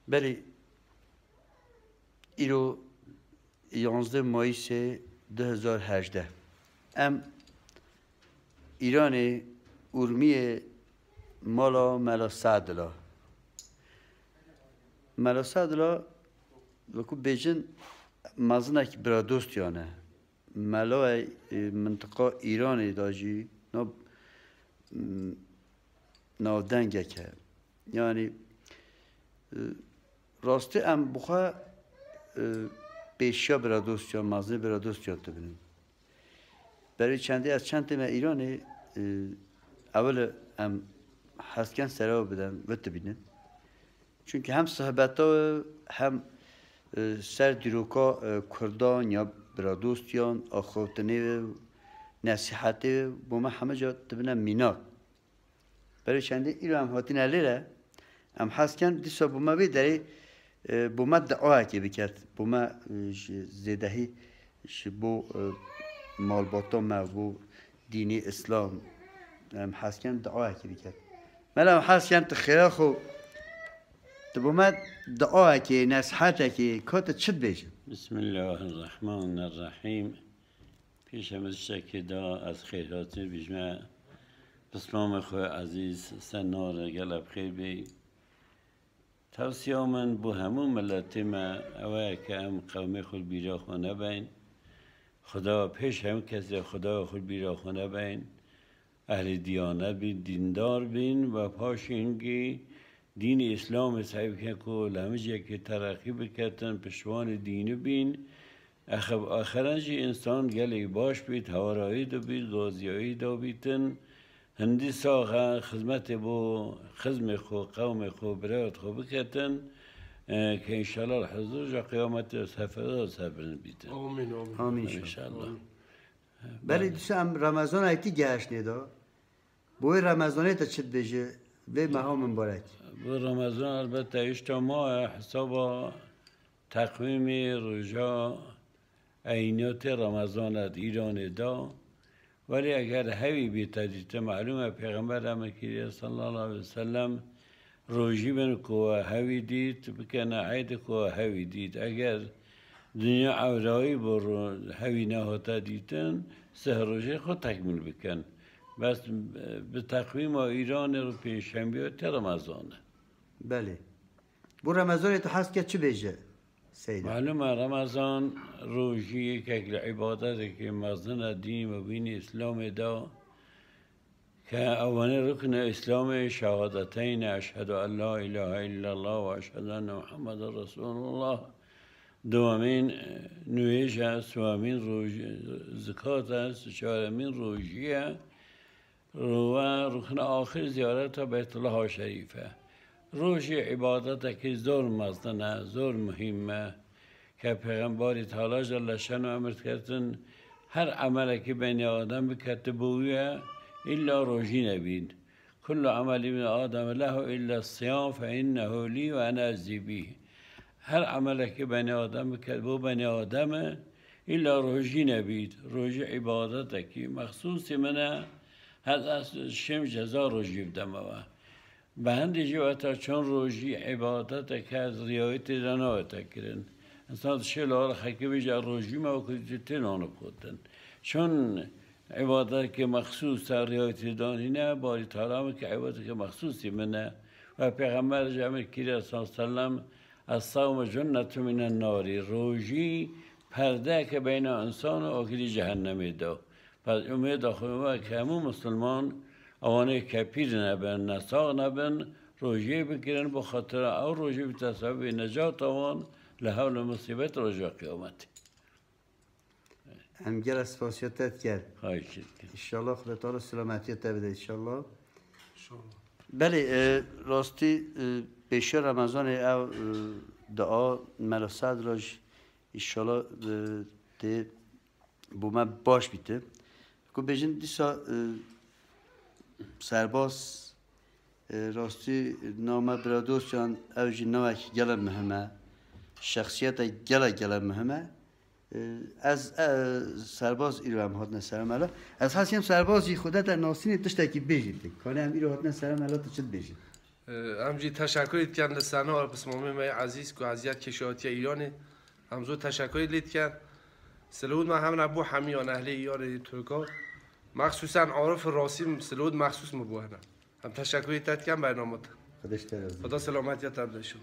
بله ایرو 11 مایس 2018 ام ایران ارمی ملا سعدلا ملا سعدلا وکو بیجن مازنک برا دوستیانه ملا منطقه ایران داجی نو دنگه که یعنی راستی ام بخوا پیشیا برا دوستیان مازنه برا دوستیان تبینیم برای چند تیم ایرانی اول ام حسکن سراغ بدم و تبینیم چونکه هم صحبت ها هم سر دیروکا کردان یا برا دوستیان آخوتنی نصیحتی بوما همه جا تبینم مینار برای چنده ایران هم هاتین علیره ام حسکن دیسا بوما بی داری بوما دعا که بکرد بوما زیدهی بو مالباتا ما بو دینی اسلام ام حسکن دعا که بکرد ملا حسکن تخیره خو بوما دعا که نصحته که کات چد بیشه بسم الله الرحمن الرحیم پیش همزشه که دا از خیراتی بیجمه بسمام خواه عزیز سنار گلب خیر بی توصیه من بو همون ملتی ما اوه که هم قوم خود بیرا خونه بین خدا پیش هم کسی خدا خود بیرا خونه بین اهل دیانت بین دیندار بین و پاشینگی دین اسلام صحیح که کل همه که ترقی بکتن پشوان دینی بین آخرانجی انسان گلی باش بید هوارایی دو بید غازیایی دو بیتن هندی ساخه خدمت بو خدم خو قوم خو برایت خو بکتن که انشالله الحضور جا قیامت سفر سفرن بیتن آمین آمین انشالله بله دوستم رمضان ایتی گشت نیدا بوی رمضانه تا چد بیشه به ماه مبارک بو رمضان البته اشتا ماه حساب تقویم رجا عینات رمضان ایران دا ولی اگر هوی بیتدید معلومه پیغمبر امکیری صلی الله علیه وسلم روژی بن کو هوی دید بکنه عید کو هوی دید اگر دنیا عورایی بر هوی نهاتا دیدن سه روژه خود تکمیل بکن بس به تقویم ایران رو پیشنبی تا رمضانه بله بو رمضان تو حس که چه بیشه سیده معلومه رمضان روژی که عبادت که مزن دین و بین اسلام دا که اول رکن اسلام شهادتین اشهد ان لا اله الا الله و اشهد ان محمد رسول الله دومین نویج است سومین زکات است چهارمین روژیه و رکن آخر زیارت بیت الله شریفه روژی عبادت که زور مزنه زور مهمه که پیغمبری تعالی جل شانو امر کردن هر عملی که بین آدم بکته بویه الا روژی نبید کل عمل ابن آدم له الا الصيام فانه لی و انا اجزی به هر عملی که بین آدم بکته بو بین آدمه الا روژی نبید روژی عبادت که مخصوص منه هز از شم جزا روژی بدمه به هندی جواتا چون روژی عبادت که از ریایت دنایت کرن انسان شلال خکی بیجا روژی ما وکلی تنانو بخودن چون عبادت که مخصوص ریایت دانی نه باری تعالی که عبادت که مخصوصی منه و پیغمبر جمع کیره صلی اللہ علیه وسلم الصوم جنت من الناری روژی پرده که بین انسان و اکلی جهنمی دو پس امید آخواه که همون مسلمان اوانه که پیر نبن نساق نبن روژه بگیرن بخاطر او روژه به تصابه نجات آوان لحول مصیبت رجا قیامت هم گل اسفاسیتت کرد خواهی شد انشالله خدا تعالی سلامتیت بده انشالله انشالله بله راستی پیش رمضان او دعا ملا صدراش انشالله ده بوما باش بیته که بیجن دیسا سرباز راستی نامه برادوستان اوجی نوک گله مهمه شخصیت گله مهمه از سرباز ایرو هم هات نسرم الا از هستیم سربازی خودت ناسینی تشتکی بیجید کنه هم ایرو هات نسرم الا تو چد بیجید همجی تشکر کن لسنا بسمامه ما عزیز که عزیزت کشاتی ایرانی همزو تشکر لید کن سلود ما هم نبو حمیان اهل ایران ترکا مخصوصا عارف راسیم سلود مخصوص مبوهنه هم تشکر تت کن برنامه خودش ترازی خدا سلامتیت هم داشتم